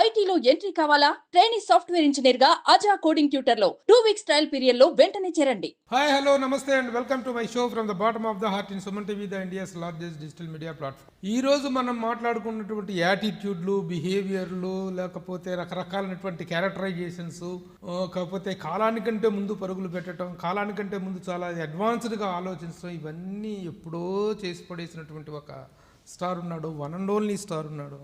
ఐటీలో ఎంట్రీ కావాలా? Training software engineer గా అజా కోడింగ్ ట్యూటర్ లో 2 వీక్స్ ట్రయల్ పీరియడ్ లో వెంటనే చేరండి. హాయ్ హలో నమస్తే and welcome to my show from the bottom of the heart in Suman TV, the India's largest digital media platform. ఈ రోజు మనం మాట్లాడుకున్నటువంటి యాటిట్యూడ్లు, బిహేవియర్లు, లేకపోతే రకరకాలైనటువంటి క్యారెక్టరైజేషన్స్, కాకపోతే కాలానికంటే ముందు పరుగులు పెట్టడం, కాలానికంటే ముందు చాలా అడ్వాన్స్డ్గా ఆలోచించడం, ఇవన్నీ ఎప్పుడో చేసి పడేసినటువంటి ఒక స్టార్ ఉన్నాడు, వన్ అండ్ ఓన్లీ స్టార్ ఉన్నాడు.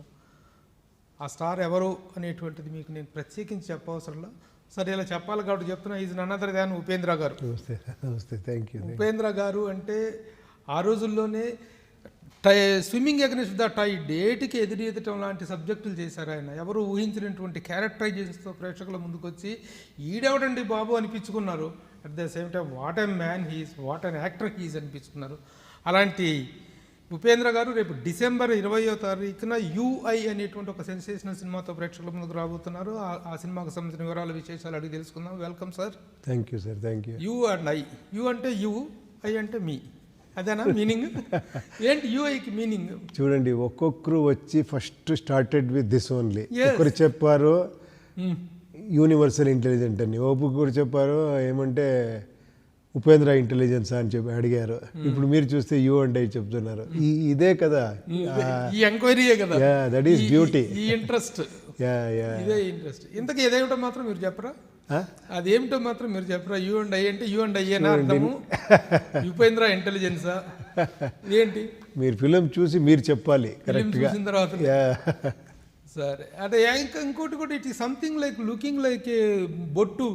ఆ స్టార్ ఎవరు అనేటువంటిది మీకు నేను ప్రత్యేకించి చెప్పవసరంలో, సరే ఇలా చెప్పాలి కాబట్టి చెప్తున్నా. Is none other than Upendra garu. నమస్తే, థ్యాంక్ యూ. ఉపేంద్ర గారు అంటే ఆ రోజుల్లోనే స్విమ్మింగ్ అగెన్స్ట్ ద టైడ్, ఏటికి ఎదురెదటం లాంటి సబ్జెక్టులు చేశారు ఆయన. ఎవరు ఊహించినటువంటి క్యారెక్టరైజేషన్స్తో ప్రేక్షకుల ముందుకు వచ్చి ఈడెవడండి బాబు అనిపించుకున్నారు. At the same time what a man he's, what an actor he's అనిపించుకున్నారు. అలాంటి ఉపేంద్ర గారు రేపు డిసెంబర్ 20వ తారీఖున యూఐ అనేటువంటి ఒక సెన్సేషనల్ సినిమాతో ప్రేక్షకుల ముందుకు రాబోతున్నారు. ఆ సినిమాకు సంబంధించిన వివరాలు, విశేషాలు అడిగి తెలుసుకుందాం. Welcome sir. Thank you sir, thank you. You and I, you అంటే యూ, ఐ అంటే మీ, అదేనా మీనింగ్? ఏంటి యూఐకి మీనింగ్? చూడండి, ఒక్కొక్కరు వచ్చి first started with this only. ఒకరు చెప్పారు యూనివర్సల్ ఇంటెలిజెంట్ అని, ఒక్కొక్కరు చెప్పారు ఏమంటే ఉపేంద్ర ఇంటెలిజెన్స్ అని చెప్పి అడిగారు. ఇప్పుడు మీరు చూస్తే యూ అండ్ ఐ చెప్తున్నారు. ఇదే కదా ఈ ఎంక్వైరీయే కదా, దట్ ఈస్ బ్యూటీ, ఈ ఇంట్రెస్ట్, ఇదే ఇంట్రెస్ట్. ఇంతకీ ఏదేమిటో మాత్రం మీరు చెప్పరా? అదేమిటో మాత్రం మీరు చెప్పరా? యూ అండ్ ఐ అంటే యూ అండ్ ఐయేనా అర్థము? ఉపేంద్ర ఇంటెలిజెన్సా ఏంటి? మీరు ఫిలిం చూసి మీరు చెప్పాలి కరెక్ట్గా చూసిన తర్వాత. సరే, అంటే ఇంకోటి కూడా, it is something like looking like ఏ బొట్టు,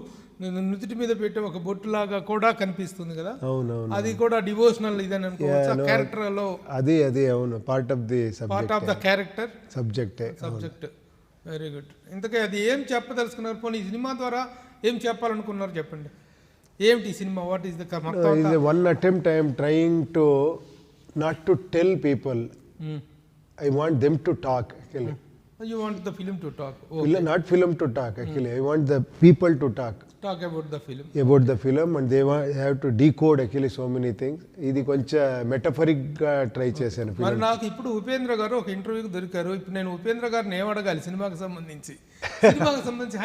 నుదుటి మీద పెట్టే ఒక బొట్టు లాగా కూడా కనిపిస్తుంది కదా. అవునవును, అది కూడా డివోషనల్ ఇదని అనుకోవచ్చు. క్యారెక్టర్ లో అది అవును, part of the part of the character subject. Very good. ఇంతకీ అది ఏం చెప్పదలుచుకున్నారు? పోనీ ఈ సినిమా ద్వారా ఏం చెప్పాలనుకున్నారు చెప్పండి. ఏమిటి ఈ cinema? What is the one attempt I am trying to not to tell people, I want them to talk. You want the film to talk? Not film to talk actually. I want the people to talk about the film. About the film, and they have to decode actually so many things. ఇది కొంచెం మెటఫరిక్ గా try చేశాను. మరి నాకు ఇప్పుడు ఉపేంద్ర గారు ఒక ఇంటర్వ్యూకి దొరికారు. ఇప్పుడు నేను ఉపేంద్ర గారిని ఏం అడగాలి సినిమాకి సంబంధించి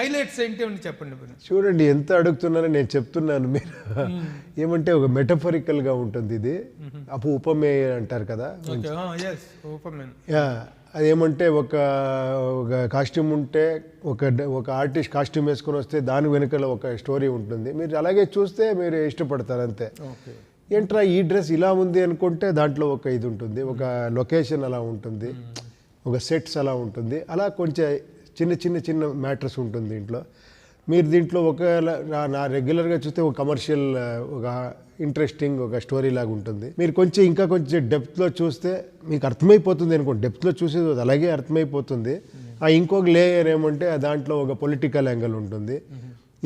హైలైట్స్ ఏంటి అని చెప్పండి. చూడండి ఎంత అడుగుతున్నారో నేను చెప్తున్నాను. మీరు ఏమంటే ఒక మెటఫరికల్ గా ఉంటుంది ఇది. ఉపమేయ అంటారు కదా. అదేమంటే ఒక కాస్ట్యూమ్ ఉంటే, ఒక ఆర్టిస్ట్ కాస్ట్యూమ్ వేసుకొని వస్తే దాని వెనుకల ఒక స్టోరీ ఉంటుంది. మీరు అలాగే చూస్తే మీరు ఇష్టపడతారు అంతే. ఏంట్రా ఈ డ్రెస్ ఇలా ఉంది అనుకుంటే దాంట్లో ఒక ఇది ఉంటుంది, ఒక లొకేషన్ అలా ఉంటుంది, ఒక సెట్స్ అలా ఉంటుంది. అలా కొంచెం చిన్న మ్యాటర్స్ ఉంటుంది దీంట్లో. మీరు దీంట్లో నా రెగ్యులర్గా చూస్తే ఒక కమర్షియల్, ఒక ఇంట్రెస్టింగ్ ఒక స్టోరీ లాగా ఉంటుంది. మీరు ఇంకా కొంచెం డెప్త్లో చూస్తే మీకు అర్థమైపోతుంది అనుకోండి. డెప్త్లో చూసేది అలాగే అర్థమైపోతుంది. ఇంకొక లేయర్ ఏమంటే దాంట్లో ఒక పొలిటికల్ యాంగిల్ ఉంటుంది,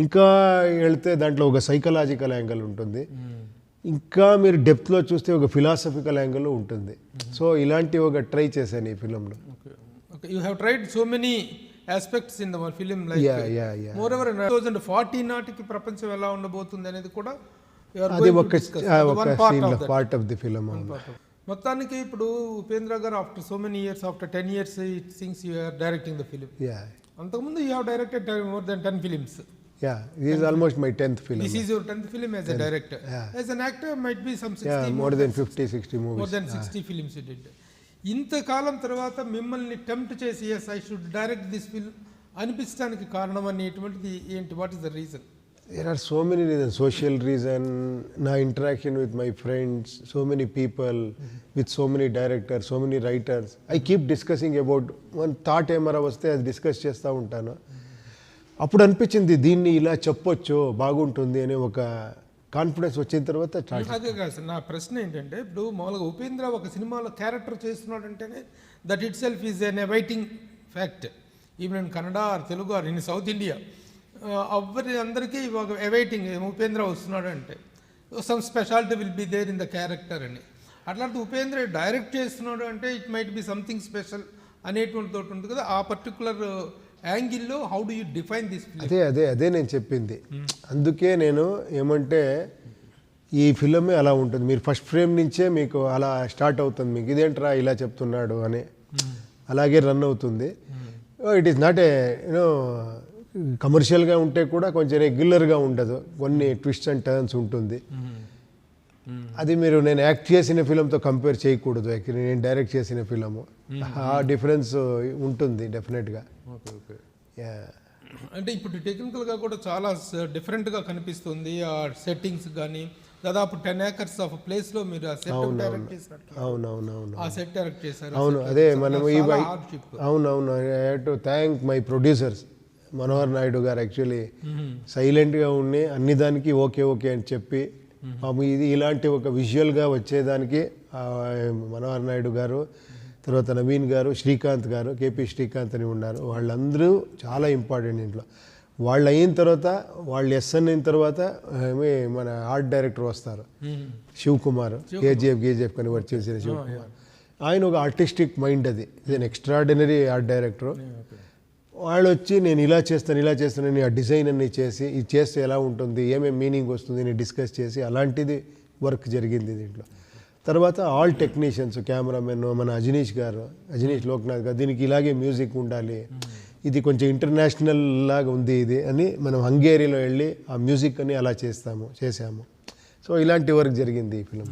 ఇంకా వెళితే దాంట్లో ఒక సైకలాజికల్ యాంగిల్ ఉంటుంది, ఇంకా మీరు డెప్త్లో చూస్తే ఒక ఫిలాసఫికల్ యాంగిల్ ఉంటుంది. సో ఇలాంటి ఒక ట్రై చేశాను ఈ ఫిలింలో. You have tried so many aspects in the film, like moreover 2040 నాటికి ప్రపంచం ఎలా ఉండబోతుంది అనేది కూడా అది ఒక పార్ట్ ఆఫ్ ది ఫిల్మ్. మొత్తానికి ఇప్పుడు Upendra garu after so many years, after 10 years it seems you are directing the film. అంతకుముందు you have directed more than 10 films. This is almost my 10th film. This is your 10th film as a director. As an actor might be some 60 more than 50-60 movies. More than 60 films you did. ఇంతకాలం తర్వాత మిమ్మల్ని tempt చేసి as I should direct this film అనిపించడానికి కారణం అనేటువంటిది ఏంటి? What is the reason? There are so many reasons. Social reason, నా interaction with my friends, so many people, with so many directors, so many writers. I keep discussing about one thought ఏమరా వస్తే అది discuss చేస్తూ ఉంటాను. అప్పుడు అనిపించింది దీన్ని ఇలా చెప్పొచ్చు, బాగుంటుంది అనే ఒక కాన్ఫిడెన్స్ వచ్చిన తర్వాత. అదే కాదు సార్, నా ప్రశ్న ఏంటంటే, ఇప్పుడు మామూలుగా ఉపేంద్ర ఒక సినిమాలో క్యారెక్టర్ చేస్తున్నాడు అంటేనే that itself is an awaiting fact. Even in Kannada or Telugu or in south India, అందరికీ ఒక అవైటింగ్ ఉపేంద్ర వస్తున్నాడు అంటే some speciality will be there in the character అని. అట్లాంటి ఉపేంద్ర డైరెక్ట్ చేస్తున్నాడు అంటే it might be something special అనేటువంటి తోటి ఉంటుంది కదా. ఆ పర్టికులర్ యాంగిల్లో how do you define this? అదే నేను చెప్పింది. అందుకే నేను ఏమంటే ఈ ఫిల్మే అలా ఉంటుంది. మీరు ఫస్ట్ ఫ్రేమ్ నుంచే మీకు అలా స్టార్ట్ అవుతుంది, మీకు ఇదేంట్రా ఇలా చెప్తున్నాడు అని అలాగే రన్ అవుతుంది. It is not a you know కమర్షియల్గా ఉంటే కూడా కొంచెం రెగ్యులర్గా ఉండదు, కొన్ని ట్విస్ట్ అండ్ టర్న్స్ ఉంటుంది. అది మీరు నేను యాక్ట్ చేసిన ఫిలంతో కంపేర్ చేయకూడదు. యాక్చువల్లీ నేను డైరెక్ట్ చేసిన ఫిలము, ఆ డిఫరెన్స్ ఉంటుంది డెఫినెట్గా. అంటే ఇప్పుడు టెక్నికల్గా కూడా చాలా డిఫరెంట్గా కనిపిస్తుంది. ఆ సెట్టింగ్స్ కానీ దాదాపు 10 acres ఆఫ్ ప్లేస్లో మీరు ఆ సెట్ డైరెక్ట్ చేసినట్టు. అవునవునవును, ఆ సెట్ డైరెక్ట్ చేశారు. అవును. అదే మనం ఈ అవునవును, I have to thank my producers Manohar Naidu గారు. యాక్చువల్లీ సైలెంట్గా ఉండి అన్ని దానికి ఓకే ఓకే అని చెప్పి ఇది ఇలాంటి ఒక విజువల్గా వచ్చేదానికి మనోహర్ నాయుడు గారు, తర్వాత నవీన్ గారు, శ్రీకాంత్ గారు, కేపీ శ్రీకాంత్ అని ఉన్నారు. వాళ్ళందరూ చాలా ఇంపార్టెంట్ ఇంట్లో. వాళ్ళు అయిన తర్వాత వాళ్ళు ఎస్ఎన్ అయిన తర్వాత మన ఆర్ట్ డైరెక్టర్ వస్తారు, శివ్ కుమార్, కేజీఎఫ్ కన్వర్ట్ చేసిన శివ్ కుమార్. ఆయన ఒక ఆర్టిస్టిక్ మైండ్, అది ఇది ఎక్స్ట్రాడినరీ ఆర్ట్ డైరెక్టర్. వాళ్ళు వచ్చి నేను ఇలా చేస్తానని ఆ డిజైన్ అన్ని చేసి ఇది చేస్తే ఎలా ఉంటుంది, ఏమేమి మీనింగ్ వస్తుంది అని డిస్కస్ చేసి అలాంటిది వర్క్ జరిగింది దీంట్లో. తర్వాత ఆల్ టెక్నీషియన్స్, కెమెరామెన్ మన అజనీష్ లోక్నాథ్ గారు, దీనికి ఇలాగే మ్యూజిక్ ఉండాలి, ఇది కొంచెం ఇంటర్నేషనల్ లాగా ఉంది ఇది అని మనం హంగేరీలో వెళ్ళి ఆ మ్యూజిక్ అని అలా చేసాము. సో ఇలాంటి వర్క్ జరిగింది ఈ ఫిలిం.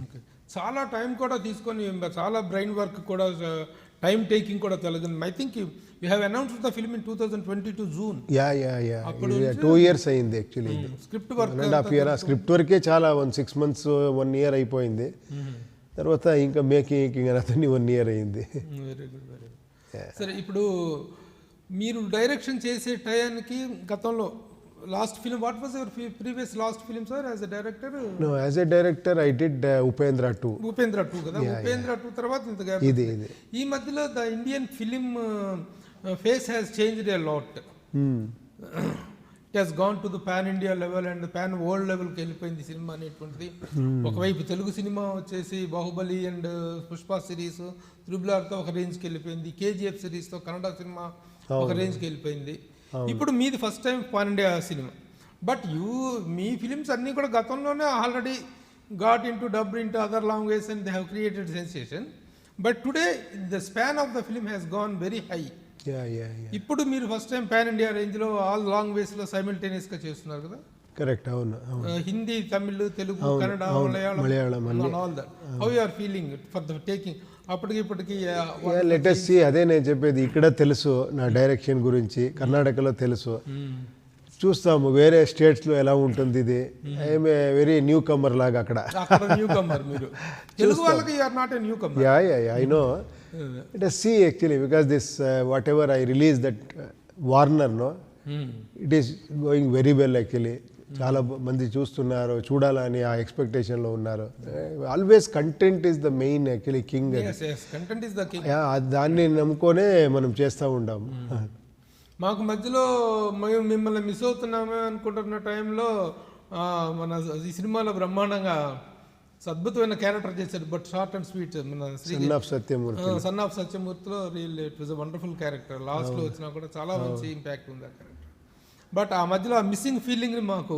చాలా టైం కూడా తీసుకొని, చాలా బ్రెయిన్ వర్క్ కూడా, టైం టేకింగ్ కూడా తెలియదు. I think you have announced the film in 2022 June. Yeah 2 years అయింది actually. Script work 1.5 year. Script వర్కే చాలా 6 months 1 year అయిపోయింది. తర్వాత ఇంకా మేకింగ్ అతన్ని 1 year అయింది. Very good, very good. సరే, ఇప్పుడు మీరు డైరెక్షన్ చేసే టయానికి గతంలో last film, what was your previous last film sir as a director? No, as a director I did Upendra 2 కదా. ఉపేంద్ర 2 తర్వాత ఇంతగా ఇది ఈ మధ్యలో the Indian film phase has changed a lot. It has gone to the pan India level and pan world లెవెల్కి వెళ్ళిపోయింది cinema అనేటువంటిది. ఒకవైపు తెలుగు సినిమా వచ్చేసి బాహుబలి అండ్ పుష్ప సిరీస్, త్రిబుల్-ఆర్తో ఒక రేంజ్కి వెళ్ళిపోయింది. కేజీఎఫ్ సిరీస్తో కన్నడ సినిమా ఒక రేంజ్కి వెళ్ళిపోయింది. ఇప్పుడు మీది first time pan India cinema. But మీ ఫిలిమ్స్ అన్నీ కూడా గతంలోనే already got into dub into other language and they have created sensation. But today the span of the film has gone very high. ఇప్పుడు మీరు first time pan India రేంజ్లో all లాంగ్వేజ్లో సైమిల్టేనియస్గా చేస్తున్నారు కదా. కరెక్ట్, అవును. Hindi, Tamil, Telugu, Kannada, Malayalam, all that. How you are feeling for the taking? అప్పటికి latest C, అదే నేను చెప్పేది. ఇక్కడ తెలుసు నా డైరెక్షన్ గురించి, కర్ణాటకలో తెలుసు, చూస్తాము వేరే స్టేట్స్లో ఎలా ఉంటుంది. ఇది I'm a very newcomer లాగా అక్కడ. న్యూ కమర్ మీరు, తెలుగు వాళ్ళకి you are not a newcomer. I know. Let us see actually, because this whatever I released that Warner, no, it is going very well actually. చాలా మంది చూస్తున్నారు, చూడాలని ఆ ఎక్స్పెక్టేషన్లో ఉన్నారు. Always content is the main actually king. Content is the king. దాన్ని నమ్ముకొనే మనం చేస్తూ ఉంటాం. మాకు మధ్యలో మేము మిమ్మల్ని మిస్ అవుతున్నామే అనుకుంటున్న టైంలో మన ఈ సినిమాలో బ్రహ్మాండంగా అద్భుతమైన క్యారెక్టర్ చేశాడు. But short and sweet. మన సన్ ఆఫ్ సత్యమూర్తిలో real it was a wonderful character. లాస్ట్లో వచ్చినా కూడా చాలా మంచి ఇంపాక్ట్ ఉంది ఆ క్యారెక్టర్. బట్ ఆ మధ్యలో ఆ మిస్సింగ్ ఫీలింగ్ని మాకు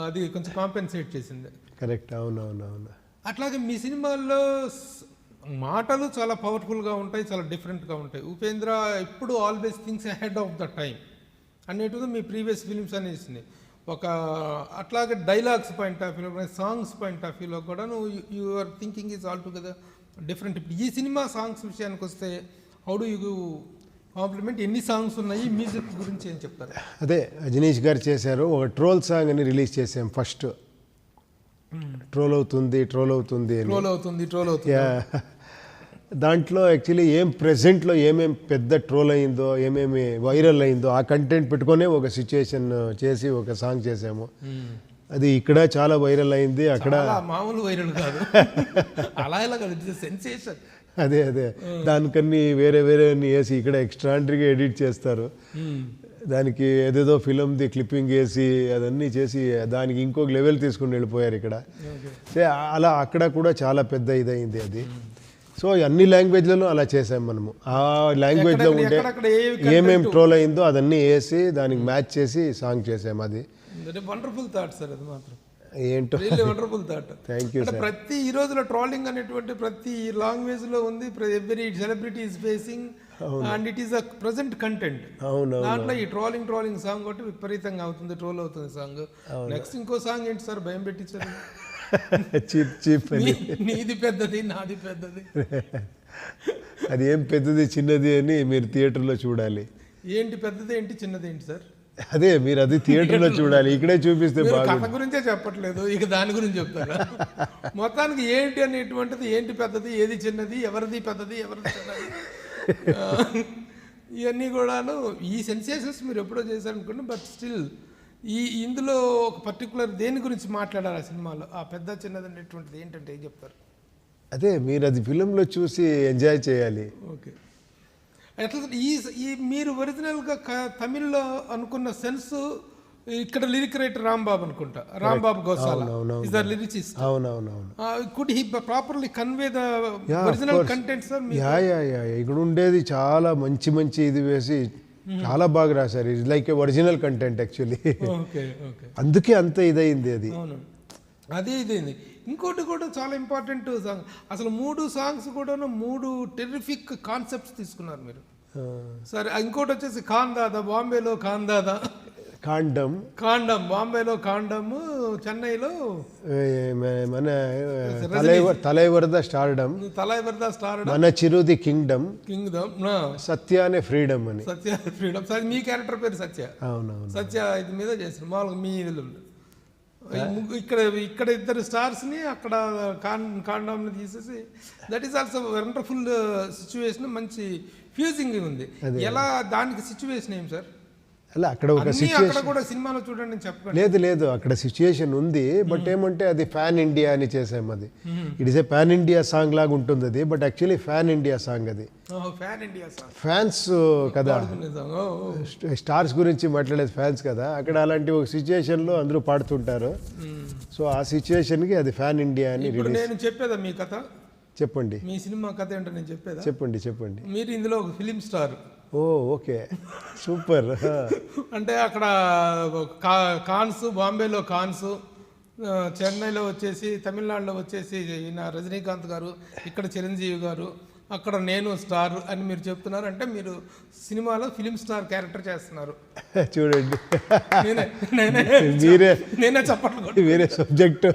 అది కొంచెం కాంపెన్సేట్ చేసింది. కరెక్ట్, అవునవునవును. అట్లాగే మీ సినిమాల్లో మాటలు చాలా పవర్ఫుల్గా ఉంటాయి, చాలా డిఫరెంట్గా ఉంటాయి. ఉపేంద్ర ఎప్పుడు always things ahead of the time అనేటిది మీ ప్రీవియస్ ఫిలిమ్స్ అనేసి ఒక అట్లాగే డైలాగ్స్ పాయింట్ ఆఫ్ వ్యూలో, సాంగ్స్ పాయింట్ ఆఫ్ వ్యూలో కూడా your thinking is all together different. ఇప్పుడు ఈ సినిమా సాంగ్స్ విషయానికి వస్తే హౌ డు యూ కాంప్లిమెంట్? ఎన్ని సాంగ్స్ ఉన్నాయి? మ్యూజిక్ గురించి ఏం చెప్తారు? అదే అజనీష్ గారు చేశారు. ఒక ట్రోల్ సాంగ్ అని రిలీజ్ చేసాం ఫస్ట్. ట్రోల్ అవుతుంది దాంట్లో యాక్చువల్లీ ఏం ప్రెజెంట్లో ఏమేం పెద్ద ట్రోల్ అయిందో, ఏమేమి వైరల్ అయిందో ఆ కంటెంట్ పెట్టుకునే ఒక సిచ్యుయేషన్ చేసి ఒక సాంగ్ చేసాము. అది ఇక్కడ చాలా వైరల్ అయింది, అక్కడ మామూలు వైరల్ కాదు, అలా ఇలా సెన్సేషన్. అదే దానికన్నీ వేరే వేసి ఇక్కడ ఎక్స్ట్రాండరీగా ఎడిట్ చేస్తారు. దానికి ఏదేదో ఫిలంది క్లిప్పింగ్ వేసి అదన్నీ చేసి దానికి ఇంకొక లెవెల్ తీసుకుని వెళ్ళిపోయారు ఇక్కడ. అలా అక్కడ కూడా చాలా పెద్ద ఇదైంది అది. సో అన్ని లాంగ్వేజ్లలో అలా చేసాం మనము. ఆ లాంగ్వేజ్లో ఉండే ఏమేమి ట్రోల్ అయిందో అదన్నీ వేసి దానికి మ్యాచ్ చేసి సాంగ్ చేసాం. అది వండర్ఫుల్ థాట్ సార్. అది మాత్రం ఏంటో వండర్ఫుల్ థాట్. Thank you. ప్రతి ఈ రోజులో ట్రోలింగ్ అనేటువంటి ప్రతి లాంగ్వేజ్లో ఉంది. Every celebrity is facing and it is a present content. అవును దాంట్లో ఈ ట్రోలింగ్ సాంగ్ ఒకటి విపరీతంగా అవుతుంది, ట్రోల్ అవుతుంది సాంగ్. నెక్స్ట్ ఇంకో సాంగ్ ఏంటి సార్ భయం పెట్టించారు? చీప్ అని. నీది పెద్దది నాది పెద్దది. అది ఏం పెద్దది చిన్నది అని మీరు థియేటర్లో చూడాలి. ఏంటి పెద్దది ఏంటి చిన్నది ఏంటి సార్? అదే మీరు అది థియేటర్లో చూడాలి, ఇక్కడే చూపిస్తే మీరు బాగా. కథ గురించే చెప్పట్లేదు, ఇక దాని గురించి చెప్తారా? మొత్తానికి ఏంటి అనేటువంటిది, ఏంటి పెద్దది ఏది చిన్నది, ఎవరిది పెద్దది ఎవరిది చిన్నది, ఇవన్నీ కూడాను ఈ సెన్సేషన్స్ మీరు ఎప్పుడో చేశారనుకోండి. బట్ స్టిల్ ఇందులో ఒక పర్టికులర్ దేని గురించి మాట్లాడారు ఆ సినిమాలో, ఆ పెద్ద చిన్నది అనేటువంటిది ఏంటంటే ఏం చెప్తారు? అదే మీరు అది ఫిలింలో చూసి ఎంజాయ్ చేయాలి. ఓకే. ఎట్లా ఈ మీరు ఒరిజినల్గా తమిళ్లో అనుకున్న సెన్స్ ఇక్కడ లిరిక్ రైటర్ రాంబాబు అనుకుంటా, Rambabu Gosala is the lyricist. అవునవునవును. Could he properly convey the original content sir? Ya ఇక్కడ ఉండేది చాలా మంచి ఇది వేసి చాలా బాగా రాశారు. It's like a original content actually. Okay okay. అందుకే అంత ఇదైంది అది. అవును, అదే ఇదేంది. ఇంకోటి కూడా చాలా ఇంపార్టెంట్ సాంగ్, అసలు 3 సాంగ్స్ కూడా 3 టెరిఫిక్ కాన్సెప్ట్స్ తీసుకున్నారు మీరు. సరే, ఇంకోటి వచ్చేసి కాందాదా, బాంబేలో కాందాదా, కాండం బాంబేలో కాండము, చెన్నైలో మన తలైవర్ద స్టార్డమ్, మన చిరుది కింగ్డమ్, సత్య అనే ఫ్రీడమ్ అని. సత్య ఫ్రీడమ్. మీ క్యారెక్టర్ పేరు సత్య. అవునవును, సత్య ఇది మీద చేసిన మామూలుగా మీ ఇదిలో ఇక్కడ ఇద్దరు స్టార్స్ ని అక్కడ కాండమ్ ని తీసేసి, that is also wonderful situation. మంచి ఫ్యూజింగ్ ఉంది. ఎలా దానికి సిచ్యువేషన్ ఏం సార్? అలా అక్కడ ఒక సిచ్యువేషన్ కూడా సినిమాలో చూడండి చెప్పండి. లేదు అక్కడ సిచ్యువేషన్ ఉంది. బట్ ఏమంటే అది ఫ్యాన్ ఇండియా అని చేసాం. అది it is a pan India song లాగా ఉంటుంది అది. But actually fan India song అది. ఫ్యాన్స్ కదా, స్టార్స్ గురించి మాట్లాడేది ఫ్యాన్స్ కదా. అక్కడ అలాంటి ఒక సిచ్యువేషన్లో అందరూ పాడుతుంటారు. సో ఆ సిచ్యువేషన్కి అది ఫ్యాన్ ఇండియా అని. నేను చెప్పేదా మీ కథ? చెప్పండి. మీ సినిమా కథ ఏంటో నేను చెప్పేదా? చెప్పండి. మీరు ఇందులో ఒక ఫిలిం స్టార్. Okay, super. అంటే అక్కడ కాన్స్, బాంబేలో కాన్స్, చెన్నైలో వచ్చేసి, తమిళనాడులో వచ్చేసి ఈయన రజనీకాంత్ గారు, ఇక్కడ చిరంజీవి గారు, అక్కడ నేను స్టార్ అని మీరు చెప్తున్నారు. అంటే మీరు సినిమాలో ఫిలిం స్టార్ క్యారెక్టర్ చేస్తున్నారు. చూడండి, నేనే చెప్పట్లేదు, వేరే సబ్జెక్ట్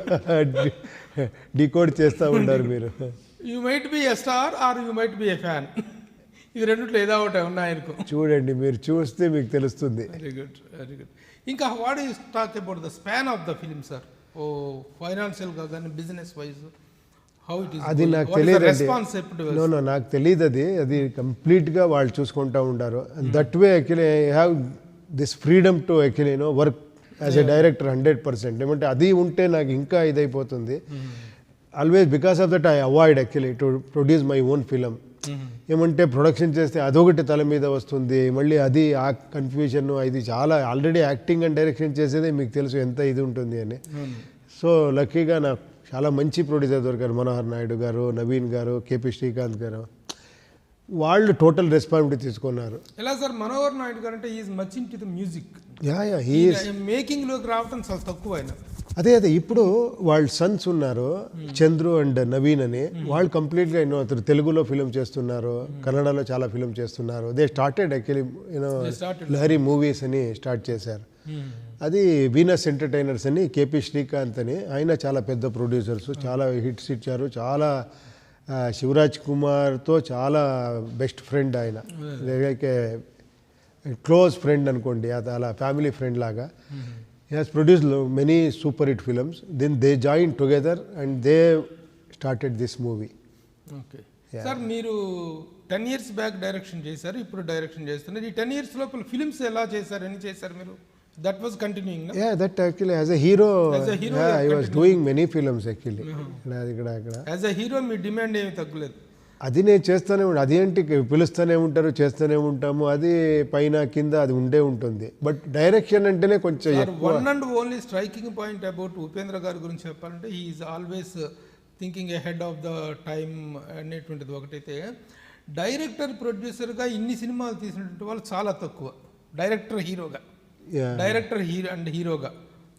డీకోడ్ చేస్తూ ఉంటారు మీరు. You might be a star or you might be a fan. ఇది రెండిట్లో ఏదో ఒకటి ఉన్నాయనుకో. చూడండి, మీరు చూస్తే మీకు తెలుస్తుంది. Very good. ఇంకా what is talk about the span of the film sir? ఫైనాన్షియల్గా కానీ business wise how it is? అది నాకు తెలియదు. నాకు తెలియదు అది కంప్లీట్గా వాళ్ళు చూసుకుంటూ ఉంటారు. That way actually I have this freedom to actually work as a director 100%. ఏమంటే అది ఉంటే నాకు ఇంకా ఇదైపోతుంది. Always because of that I avoid actually to produce my own film. ఏమంటే ప్రొడక్షన్ చేస్తే అదొకటి తల మీద వస్తుంది, మళ్ళీ అది ఆ కన్ఫ్యూజన్. ఇది చాలా ఆల్రెడీ యాక్టింగ్ అండ్ డైరెక్షన్ చేసేదే మీకు తెలుసు ఎంత ఇది ఉంటుంది అని. సో లక్కీగా నాకు చాలా మంచి ప్రొడ్యూసర్ దొరికారు. మనోహర్ నాయుడు గారు, నవీన్ గారు, కేపీ శ్రీకాంత్ గారు. వాళ్ళు టోటల్ రెస్పాన్సిబిలిటీ తీసుకున్నారు. ఎలా సార్? మనోహర్ నాయుడు గారు అంటే is much into the music. మేకింగ్లోకి రావడం చాలా తక్కువ ఆయన. అదే ఇప్పుడు వాళ్ళ సన్స్ ఉన్నారు, చంద్రు అండ్ నవీన్ అని. వాళ్ళు కంప్లీట్గా అతను తెలుగులో ఫిలిం చేస్తున్నారు, కన్నడలో చాలా ఫిలిం చేస్తున్నారు. They started actually Lahari movies అని స్టార్ట్ చేశారు. అది వీనస్ ఎంటర్టైనర్స్ అని, కేపీ శ్రీకాంత్ అని, ఆయన చాలా పెద్ద ప్రొడ్యూసర్స్, చాలా హిట్స్ ఇచ్చారు. చాలా శివరాజ్ కుమార్తో చాలా బెస్ట్ ఫ్రెండ్ ఆయన, లైక్ క్లోజ్ ఫ్రెండ్ అనుకోండి, అలా ఫ్యామిలీ ఫ్రెండ్ లాగా. He has produced many super hit films. Then they joined together and they started this movie. Okay. Sir, మీరు 10 years బ్యాక్ డైరెక్షన్ చేశారు, ఇప్పుడు డైరెక్షన్ చేస్తున్నారు. ఈ 10 years లోపల ఫిల్మ్స్ ఎలా చేశారు, ఎన్ని చేశారు మీరు? That was continuing, no? Yeah, that actually as a hero yeah, I was doing many films actually. As a hero me demand ఏమీ తగ్గలేదు. అది నేను చేస్తూనే ఉంటాను. అదేంటి పిలుస్తూనే ఉంటారు, చేస్తూనే ఉంటాము. అది పైన కింద అది ఉండే ఉంటుంది. బట్ డైరెక్షన్ అంటేనే కొంచెం one and only striking point about Upendra గారి గురించి చెప్పాలంటే he is always thinking head of the time అనేటువంటిది ఒకటైతే, డైరెక్టర్ ప్రొడ్యూసర్గా ఇన్ని సినిమాలు తీసినటువంటి వాళ్ళు చాలా తక్కువ. డైరెక్టర్ హీరోగా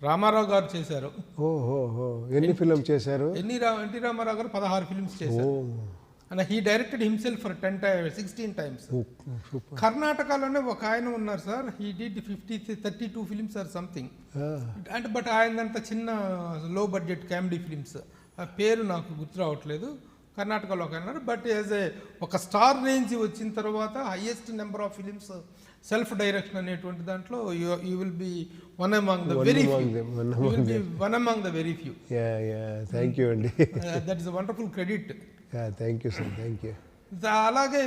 రామారావు గారు చేశారు. ఓహో, ఎన్ని ఫిల్మ్ చేశారు? ఎన్టీ రామారావు గారు 16 ఫిల్మ్స్ చేశారు. And he directed himself for 16 times. కర్ణాటకలోనే ఒక ఆయన ఉన్నారు sir, he did 32 films or something. అంటే బట్ ఆయనంత చిన్న లో బడ్జెట్ కామెడీ ఫిలిమ్స్, ఆ పేరు నాకు గుర్తు రావట్లేదు. కర్ణాటకలో ఒక అన్నారు. బట్ యాజ్ ఒక స్టార్ రేంజ్ వచ్చిన తర్వాత highest number of films self direction అనేటువంటి దాంట్లో you will be one among the very few. Thank you అండి. That is wonderful credit. Thank you sir, thank you. అలాగే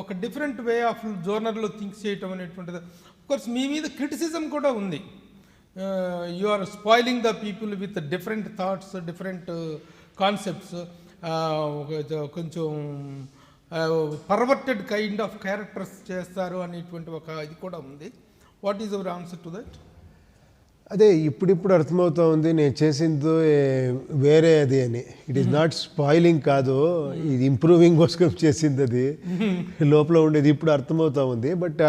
ఒక డిఫరెంట్ వే ఆఫ్ జోనర్లో think చేయటం అనేటువంటిది. కోర్స్ మీ మీద క్రిటిసిజం కూడా ఉంది. You are spoiling the people with different thoughts, different concepts, కొంచెం పర్వర్టెడ్ కైండ్ ఆఫ్ క్యారెక్టర్స్ చేస్తారు అనేటువంటి ఒక ఇది కూడా ఉంది. What is our answer to that? అదే ఇప్పుడిప్పుడు అర్థమవుతా ఉంది నేను చేసింది వేరే అది అని. ఇట్ ఈస్ నాట్ స్పాయిలింగ్ కాదు, ఇది ఇంప్రూవింగ్ కోసం చేసింది, అది లోపల ఉండేది ఇప్పుడు అర్థమవుతా ఉంది. బట్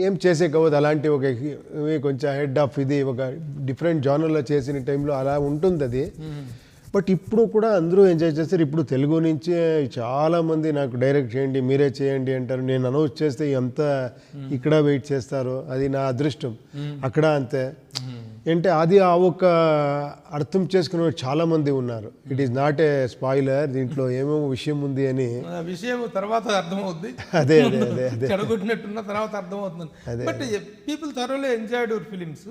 ఏం చేసే కావద్దు, అలాంటి ఒక కొంచెం హెడ్ ఆఫ్ ఇది ఒక డిఫరెంట్ జానర్లో చేసిన టైంలో అలా ఉంటుంది అది. బట్ ఇప్పుడు కూడా అందరూ ఎంజాయ్ చేస్తారు. ఇప్పుడు తెలుగు నుంచి చాలామంది నాకు డైరెక్ట్ చేయండి, మీరే చేయండి అంటారు. నేను అనౌన్స్ చేస్తే అంతా ఇక్కడ వెయిట్ చేస్తారు. అది నా అదృష్టం. అక్కడ అంతే. అంటే అది ఆ ఒక అర్థం చేసుకునే చాలా మంది ఉన్నారు. It is not a spoiler, దీంట్లో ఏమేమో విషయం ఉంది అని విషయం తర్వాత అర్థమవుద్ది. అదే అదే అదే అదే చెడగొట్టినట్టున్న తర్వాత అర్థమవుతుంది. But people thoroughly enjoyed your films.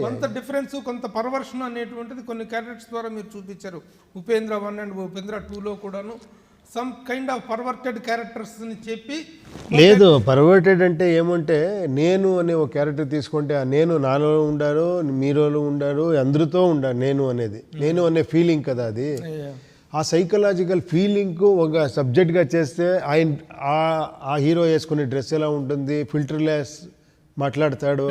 కొంత డిఫరెన్స్, కొంత పర్వర్షన్ అనేటువంటిది కొన్ని క్యారెక్టర్స్ ద్వారా మీరు చూపించారు. ఉపేంద్ర 1 అండ్ ఉపేంద్ర 2లో కూడాను some kind of perverted characters అని చెప్పి. లేదు, పర్వర్టెడ్ అంటే ఏమంటే నేను అనే ఒక క్యారెక్టర్ తీసుకుంటే ఆ నేను నాలో ఉండారు, మీలో ఉండారు, అందరితో ఉండారు. నేను అనేది నేను అనే ఫీలింగ్ కదా అది. ఆ సైకలాజికల్ ఫీలింగ్ ఒక సబ్జెక్ట్గా చేస్తే ఆ హీరో వేసుకునే డ్రెస్ ఎలా ఉంటుంది, ఫిల్టర్లెస్ మాట్లాడతాడు.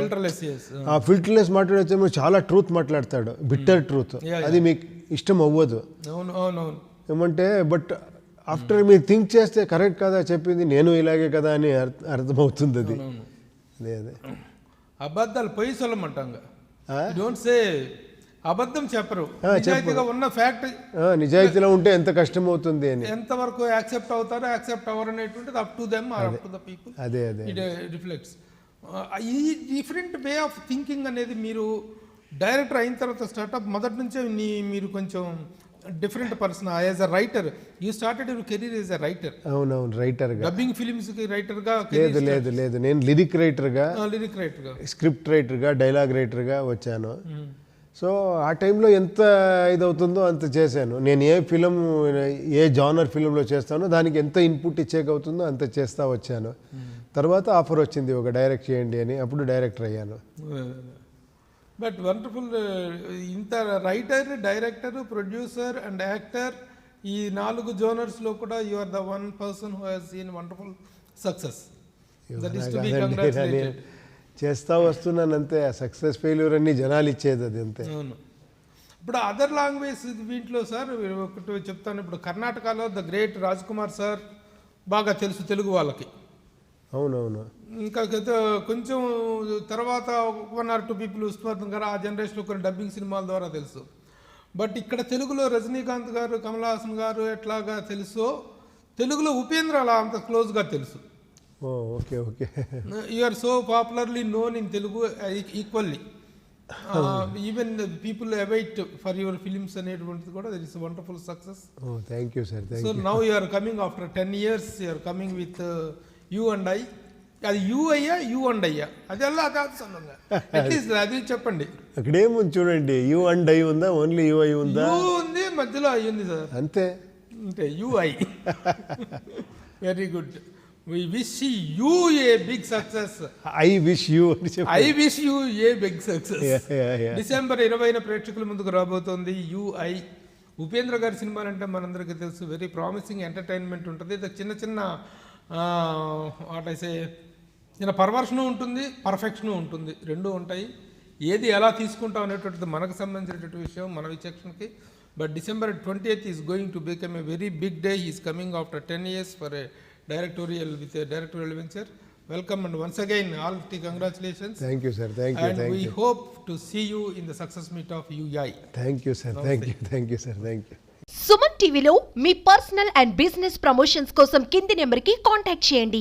ఆ ఫిల్టర్లెస్ మాట్లాడే చాలా ట్రూత్ మాట్లాడతాడు, బిట్టర్ ట్రూత్. అది మీకు ఇష్టం అవ్వదు ఏమంటే. బట్ ఆఫ్టర్ మీరు థింక్ చేస్తే కరెక్ట్ కదా చెప్పింది, నేను ఇలాగే కదా అని అర్థమవుతుంది. అది అదే అదే అబద్ధాలు పొయ్యి సొల్లమంటాం. డోంట్ సే, అబద్ధం చెప్పరు. నిజాయితీగా ఉన్న ఫ్యాక్ట్, నిజాయితీలో ఉంటే ఎంత కష్టం అవుతుంది అని, ఎంతవరకు యాక్సెప్ట్ అవుతారో యాక్సెప్ట్ అవ్వరు అనేటువంటిది up to them or up to the people. అదే అదే ఇట్ రిఫ్లెక్ట్స్. ఈ డిఫరెంట్ వే ఆఫ్ థింకింగ్ అనేది మీరు డైరెక్టర్ అయిన తర్వాత స్టార్ట్అప్ మొదటి నుంచే మీరు కొంచెం different person. As a writer you started your career as a writer. అవునవును, రైటర్గా. డబ్బింగ్ ఫిలిమ్స్కి రైటర్గా లేదు లేదు లేదు, నేను లిరిక్ రైటర్గా, స్క్రిప్ట్ రైటర్గా, డైలాగ్ రైటర్గా వచ్చాను. సో ఆ టైంలో ఎంత ఇదవుతుందో అంత చేశాను. నేను ఏ ఫిలిం, ఏ జానర్ ఫిలింలో చేస్తానో దానికి ఎంత ఇన్పుట్ ఇచ్చేకవుతుందో అంత చేస్తూ వచ్చాను. తర్వాత ఆఫర్ వచ్చింది ఒక డైరెక్ట్ చేయండి అని, అప్పుడు డైరెక్టర్ అయ్యాను. But wonderful. ఇంత writer, director, producer and actor, ఈ 4 జోనర్స్లో కూడా you are the one person who has seen wonderful success. That is to be congratulated. చేస్తా వస్తున్నాను అంతే. సక్సెస్ ఫెయిల్యూర్ అన్ని జనాలు ఇచ్చేది అది అంతే. అవును. ఇప్పుడు అదర్ లాంగ్వేజ్ దీంట్లో సార్ ఒకటి చెప్తాను. ఇప్పుడు కర్ణాటకలో the great Raj Kumar sir బాగా తెలుసు తెలుగు వాళ్ళకి. అవునవును. ఇంకా కొంచెం తర్వాత 1 or 2 పీపుల్ ఉస్మాన్ గారు, ఆ జనరేషన్లో కొన్ని డబ్బింగ్ సినిమాల ద్వారా తెలుసు. బట్ ఇక్కడ తెలుగులో రజనీకాంత్ గారు, కమల్ హాసన్ గారు ఎట్లాగా తెలుసో, తెలుగులో ఉపేంద్ర అలా అంత క్లోజ్గా తెలుసు. Okay okay. You are so popularly known in Telugu equally. Even people await for your films అనేటువంటిది కూడా that is wonderful success. Thank you sir. So now you are coming after 10 years, you are coming with you and I. అది you అయ్యా, you and అయ్యా, అది అలా కాదు సొంతంగా at least అది చెప్పండి. అక్కడేముంది చూడండి, యూ అండ్ ఐ ఉందా, ఓన్లీ యూ ఐ ఉందా? యూ ఉంది, మధ్యలో ఐ ఉంది సార్, అంతే. అంటే you I. Very good. We wish you a big success. I wish you. I wish you a big success. December 20న ప్రేక్షకుల ముందుకు రాబోతోంది UI. ఉపేంద్ర గారి సినిమాలు అంటే మనందరికీ తెలుసు, వెరీ ప్రామిసింగ్ ఎంటర్టైన్మెంట్ ఉంటుంది. చిన్న చిన్న వాట్ ఐ సే చిన్న పర్వర్షను ఉంటుంది, పర్ఫెక్షను ఉంటుంది, రెండూ ఉంటాయి. ఏది ఎలా తీసుకుంటాం అనేటువంటిది మనకు సంబంధించినటువంటి విషయం, మన విచక్షణకి. But December 20th is going to become a very big day. He is coming after 10 years for a directorial venture. Welcome and once again all congratulations. Thank you sir. Thank you. And we hope to see you in the success meet of UI. Thank you sir. Thank you sir. Thank you. Suman టీవీలో మీ personal and business promotions కోసం కింది నెంబర్కి contact చేయండి.